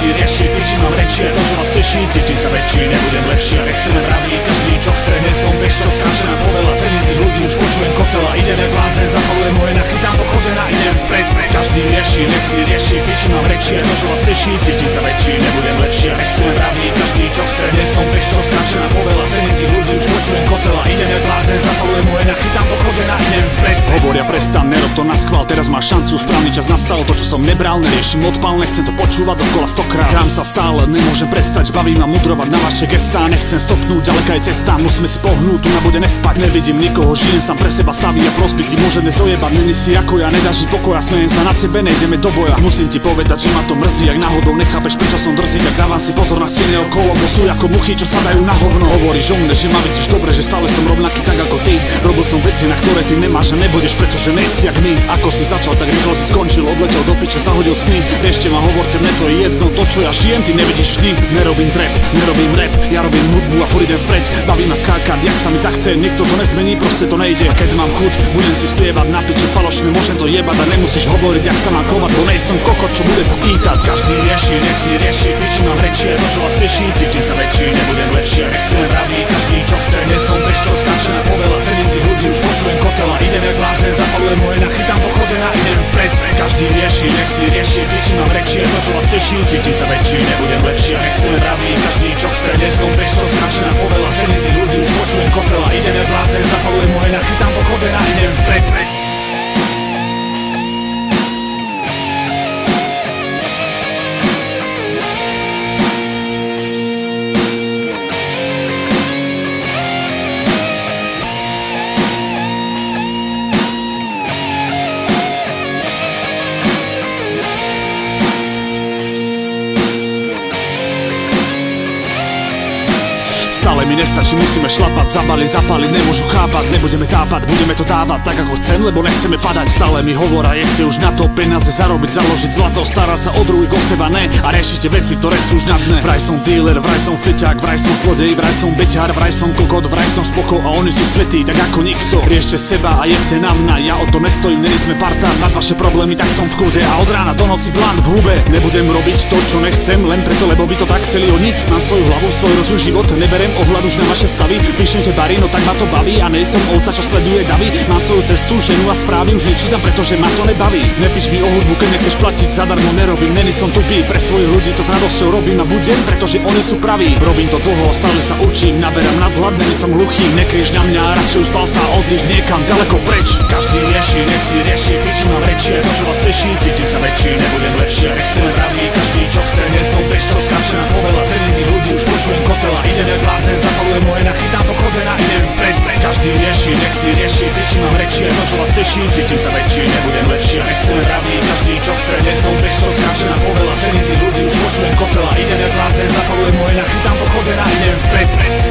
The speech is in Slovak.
nechci riešiť, piči mám rečie. To, čo vás teší, cítim sa väčší, nebudem lepší. Nech si len vraví každý, čo chce. Nie som bež, čo skáče na povela. Cením tých ľudí, už počujem kotela. Ideme blázen, zapalujem moje nachytám pochodená. Idem vpred, každý rieši, nech si rieši, piči mám rečie. To, čo vás teší, cítim sa väčší, nebudem lepší. Nech si len vraví každý, čo chce. Nie som bež, čo skáče na povela. Cením tých ľudí, už počujem kotela. Ideme blázen, zapalujem moje nachytám pochodená. Idem vpred. Hovoria prestan, nerob to na schvál, teraz máš šancu, správny čas nastal. To, čo som nebral, neriešim odpal, nechcem to počúvať dokola stokrát. Hrám sa stále, nemôžem prestať, baví ma mudrovať na vaše gestá. Nechcem stopnúť, ďaleká je cesta, musíme si pohnúť, tu na bude nespať. Nevidím nikoho, žijem sám pre seba, staví a prosby ti môže dnes ojebať. Není si ako ja, nedáš mi pokoja, smejem sa nad sebe, nejdeme do boja. Musím ti povedať, že ma to mrzí, ak náhodou nechápeš, prečo som drzý, tak dávam si pozor na siene okolo, bo sú ako muchy, čo sa dajú na hovno. Hovoríš o mne, že ma vidíš dobre, že stále som rovnaký tak ako ty. Robil som veci, na ktoré ty nemáš a nebudeš, pretože nejsi jak my. Ako si začal, tak rýchlo si skončil, odletel do piče, zahodil sny. Ešte ma hovorte, mne to je jedno, to čo ja žijem, ty nevidíš vždy. Nerobím trap, nerobím rap, ja robím hudbu a furt idem vpred. Baví ma skákať, jak sa mi zachce, nikto to nezmení, proste to nejde. A keď mám chuť, budem si spievať, na piče falošne, môžem to jebať a nemusíš hovoriť, jak sa mám chovať, bo nejsom kokot, čo bude sa pýtať. Každý rieši, nech si rieši, piči mám rečie, to čo vás teší, cítim sa väčší, nebudem lepší. Nech si len vraví každý, čo chce, nie som bež, čo skáče na povela. Cením tých ľudí, už počujem kotela, idem jak blázen, zapalujem moje nachytám pochodená, idem vpred. Každý rieši, nech si rieši, piči mám rečie, to čo vás teší, cítim sa väčší, nebudem lepší. Nech si len vraví každý, čo chce, nie som bež, čo skáče na povela. Cením tých ľudí, už počujem kotela, idem jak blázen, zapalujem moje nachytám pochodená, idem vpred. Stále mi nestačí, musíme šlapať, zapaliť, nemôžu chápať. Nebudeme tápať, budeme to dávať tak ako chcem, lebo nechceme padať. Stále mi hovoria, jebte už na to, peniaze zarobiť, založiť zlato, starať sa o druhých, o seba ne. A riešite veci, ktoré sú už na dne. Vraj som dealer, vraj som feťák, vraj som zlodej, vraj som beťar, vraj som kokot, vraj som spoko a oni sú svätí, tak ako nikto. Riešte seba a jebte na mňa, ja o to nestojím, není sme partár. Nad vaše problémy, tak som v kľude a od rána do noci plán v hube. Nebudem robiť to, čo nechcem, len preto, lebo by to tak chceli oni. Mám svoju hlavu, svoj rozum, život, neberem ohľad už na vaše stavy. Píšete bary, no tak ma to baví a nejsom ovca, čo sleduje davy. Mám svoju cestu, ženu a správy už nečítam, pretože ma to nebaví. Nepíš mi o hudbu, keď nechceš platiť, zadarmo nerobím, není som tupý. Pre svojich ľudí to s radosťou robím a budem, pretože oni sú praví. Robím to dlho, stále sa učím, naberám nadhľad, není som hluchý. Nekrieš na mňa, radšej uspal sa, oddych niekam ďaleko preč. Každý rieši, nech si rieši, piči mám rečie, to čo vás teší, cítim sa väčší, nebudem lepšie. Nech si len vraví každý, čo chce, nie som bež, čo skáče na povela. Cením tých ľudí, už počujem kotela, idem jak blázen, zapalujem moje nachytám pochodená, idem vpred. Každý rieši, nech si rieši, piči mám rečie, to čo vás teší, cítim sa väčší, nebudem lepší. Nech si len vraví každý, čo chce, nie som bež, čo skáče na povela. Cením tých ľudí, už počujem kotela, idem jak blázen, zapalujem moje nachytám pochodená, idem vpred.